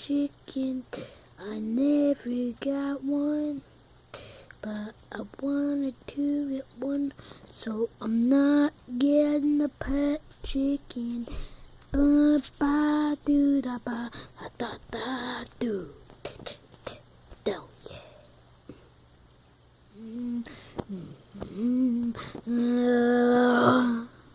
chicken. I never got one, but I wanted to get one, so I'm not getting a pet chicken.